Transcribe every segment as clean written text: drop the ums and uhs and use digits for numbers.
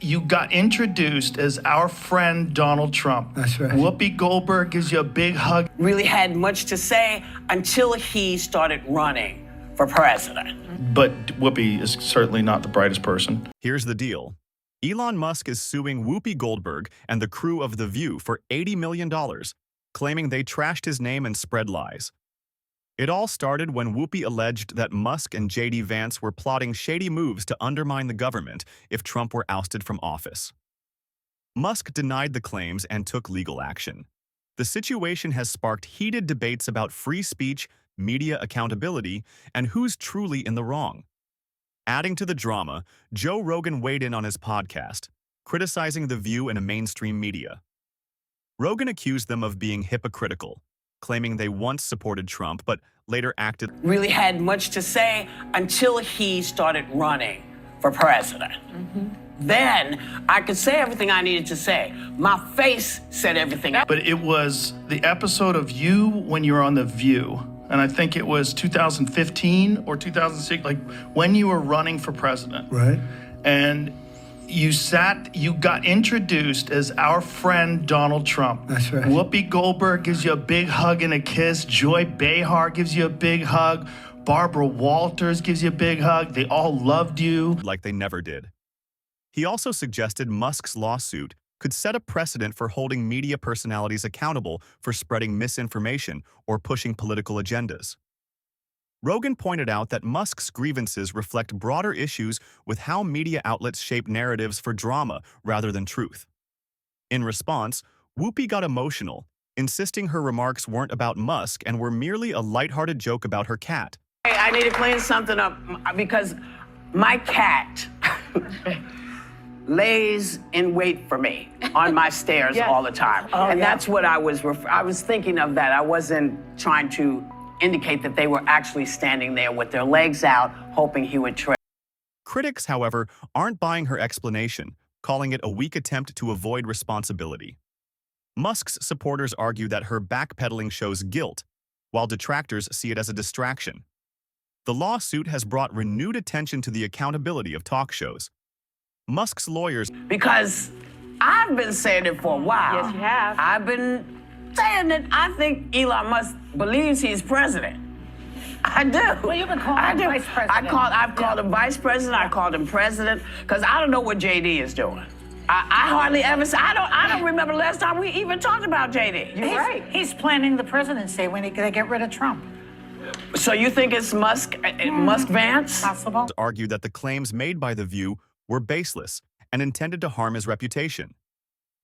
You got introduced as our friend Donald Trump. That's right. Whoopi Goldberg gives you a big hug. Really had much to say until he started running for president. But Whoopi is certainly not the brightest person. Here's the deal. Elon Musk is suing Whoopi Goldberg and the crew of The View for $80 million, claiming they trashed his name and spread lies. It all started when Whoopi alleged that Musk and J.D. Vance were plotting shady moves to undermine the government if Trump were ousted from office. Musk denied the claims and took legal action. The situation has sparked heated debates about free speech, media accountability, and who's truly in the wrong. Adding to the drama, Joe Rogan weighed in on his podcast, criticizing The View and mainstream media. Rogan accused them of being hypocritical, claiming they once supported Trump but later acted. Really had much to say until he started running for president. Then I could say everything I needed to say. My face said everything. But it was the episode of you when you were on The View, and I think it was 2015 or 2006, like when you were running for president. Right. And you got introduced as our friend Donald Trump. That's right. Whoopi Goldberg gives you a big hug and a kiss. Joy Behar gives you a big hug. Barbara Walters gives you a big hug. They all loved you. Like they never did. He also suggested Musk's lawsuit could set a precedent for holding media personalities accountable for spreading misinformation or pushing political agendas. Rogan pointed out that Musk's grievances reflect broader issues with how media outlets shape narratives for drama rather than truth. In response, Whoopi got emotional, insisting her remarks weren't about Musk and were merely a lighthearted joke about her cat. Hey, I need to clean something up because my cat lays in wait for me on my stairs all the time. And that's what I was thinking of that. I wasn't trying to indicate that they were actually standing there with their legs out, hoping he would trip. Critics, however, aren't buying her explanation, calling it a weak attempt to avoid responsibility. Musk's supporters argue that her backpedaling shows guilt, while detractors see it as a distraction. The lawsuit has brought renewed attention to the accountability of talk shows. Musk's lawyers... Because I've been saying it for a while. Yes, you have. I've been saying that I think Elon Musk believes he's president. I do. Well, you've been calling him vice president. I've called him vice president. I called him president because I don't know what JD is doing. I hardly ever say. I don't remember the last time we even talked about JD. You're right. He's planning the presidency when they get rid of Trump. So you think it's Musk Vance? Possible. Argued that the claims made by The View were baseless and intended to harm his reputation.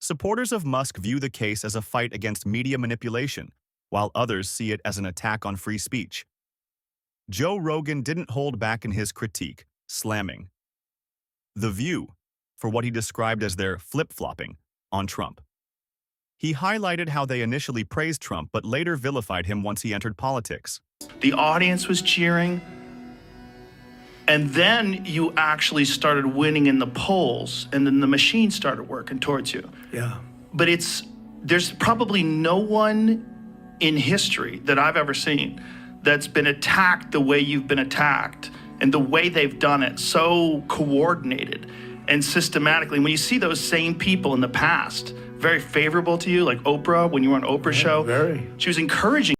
Supporters of Musk view the case as a fight against media manipulation, while others see it as an attack on free speech. Joe Rogan didn't hold back in his critique, slamming The View for what he described as their flip-flopping on Trump. He highlighted how they initially praised Trump but later vilified him once he entered politics. The audience was cheering. And then you actually started winning in the polls, and then the machine started working towards you. Yeah. But there's probably no one in history that I've ever seen that's been attacked the way you've been attacked, and the way they've done it, so coordinated and systematically. When you see those same people in the past, very favorable to you, like Oprah, when you were on Oprah's show, very. She was encouraging.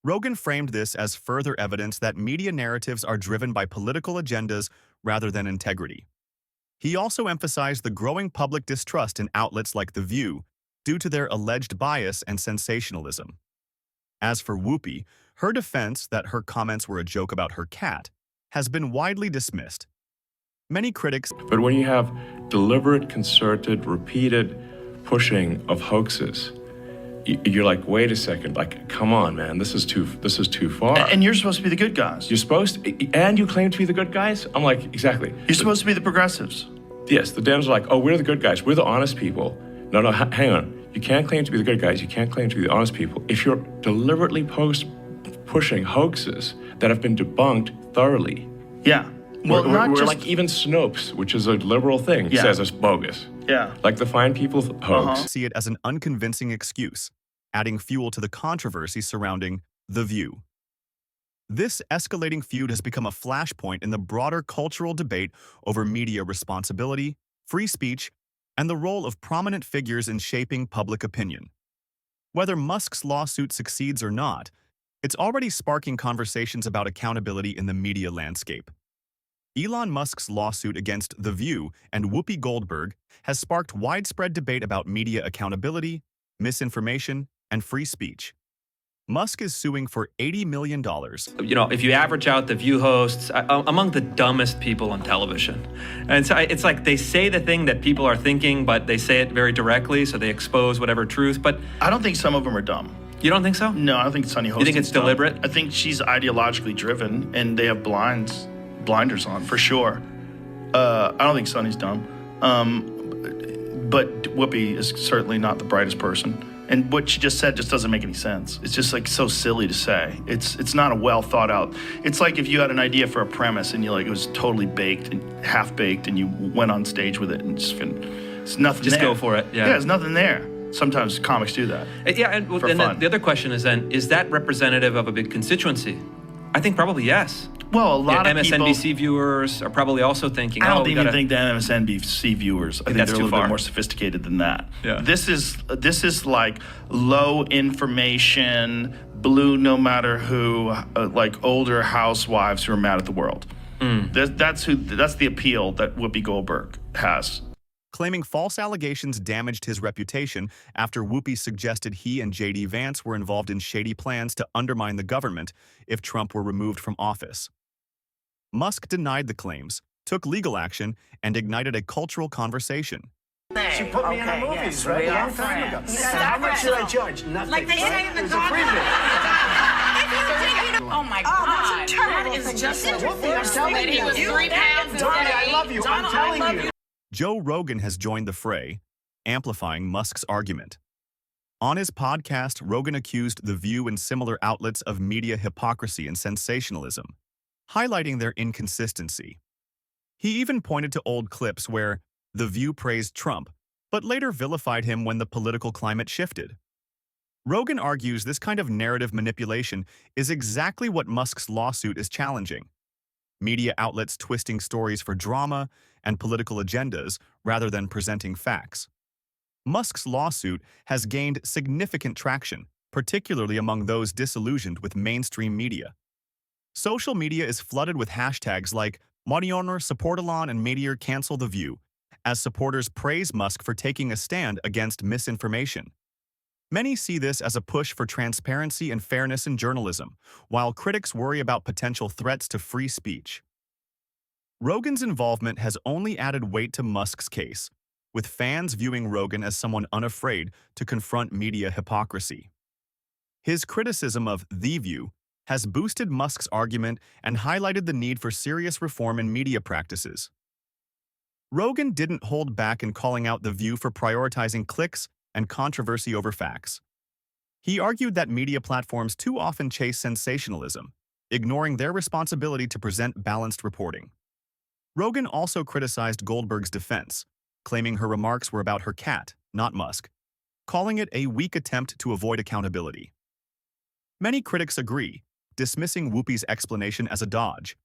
Rogan framed this as further evidence that media narratives are driven by political agendas rather than integrity. He also emphasized the growing public distrust in outlets like The View due to their alleged bias and sensationalism. As for Whoopi, her defense that her comments were a joke about her cat has been widely dismissed. Many critics... But when you have deliberate, concerted, repeated pushing of hoaxes, you're like, wait a second, like, come on, man, this is too far. And you're supposed to be the good guys. You're supposed to, and you claim to be the good guys? I'm like, exactly. You're supposed to be the progressives. Yes, the Dems are like, oh, we're the good guys, we're the honest people. No, hang on. You can't claim to be the good guys, you can't claim to be the honest people. If you're deliberately pushing hoaxes that have been debunked thoroughly. Yeah. Well, we're like even Snopes, which is a liberal thing, says it's bogus. Yeah. Like the Fine People hoax. See it as an unconvincing excuse, adding fuel to the controversy surrounding The View. This escalating feud has become a flashpoint in the broader cultural debate over media responsibility, free speech, and the role of prominent figures in shaping public opinion. Whether Musk's lawsuit succeeds or not, it's already sparking conversations about accountability in the media landscape. Elon Musk's lawsuit against The View and Whoopi Goldberg has sparked widespread debate about media accountability, misinformation, and free speech. Musk is suing for $80 million. If you average out the View hosts, among the dumbest people on television. And so it's like they say the thing that people are thinking, but they say it very directly, so they expose whatever truth. But I don't think some of them are dumb. You don't think so? No, I don't think Sunny Hostin's You think it's deliberate? I think she's ideologically driven, and they have blinders on, for sure. I don't think Sunny's dumb. But Whoopi is certainly not the brightest person. And what she just said just doesn't make any sense. It's just like so silly to say. It's not a well thought out. It's like if you had an idea for a premise and it was totally baked and half baked, and you went on stage with it and it's nothing. Just there. go for it. Yeah, there's nothing there. Sometimes comics do that. Yeah, and then the other question is then, is that representative of a big constituency? I think probably yes. Well, a lot of MSNBC people, viewers are probably also thinking, I don't even think the MSNBC viewers. I think that's they're a too little far. bit more sophisticated than that. Yeah. This is like low information, blue no matter who, like older housewives who are mad at the world. That's the appeal that Whoopi Goldberg has. Claiming false allegations damaged his reputation after Whoopi suggested he and J.D. Vance were involved in shady plans to undermine the government if Trump were removed from office. Musk denied the claims, took legal action, and ignited a cultural conversation. She put me in her movies, yes, right? we A are long time ago. friends. So how much should I judge? Nothing. Like they say in the There's a dog. preview. Oh my God. terrible That is thing. just Whoopi, I'm telling you. was 3 pounds a Donnie, I day. love you. I'm telling you. Joe Rogan has joined the fray, amplifying Musk's argument. On his podcast, Rogan accused The View and similar outlets of media hypocrisy and sensationalism, highlighting their inconsistency. He even pointed to old clips where The View praised Trump, but later vilified him when the political climate shifted. Rogan argues this kind of narrative manipulation is exactly what Musk's lawsuit is challenging. Media outlets twisting stories for drama and political agendas rather than presenting facts. Musk's lawsuit has gained significant traction, particularly among those disillusioned with mainstream media. Social media is flooded with hashtags like Mariano support Elon and Meteor cancel The View, as supporters praise Musk for taking a stand against misinformation. Many see this as a push for transparency and fairness in journalism, while critics worry about potential threats to free speech. Rogan's involvement has only added weight to Musk's case, with fans viewing Rogan as someone unafraid to confront media hypocrisy. His criticism of The View has boosted Musk's argument and highlighted the need for serious reform in media practices. Rogan didn't hold back in calling out The View for prioritizing clicks and controversy over facts. He argued that media platforms too often chase sensationalism, ignoring their responsibility to present balanced reporting. Rogan also criticized Goldberg's defense, claiming her remarks were about her cat, not Musk, calling it a weak attempt to avoid accountability. Many critics agree, dismissing Whoopi's explanation as a dodge,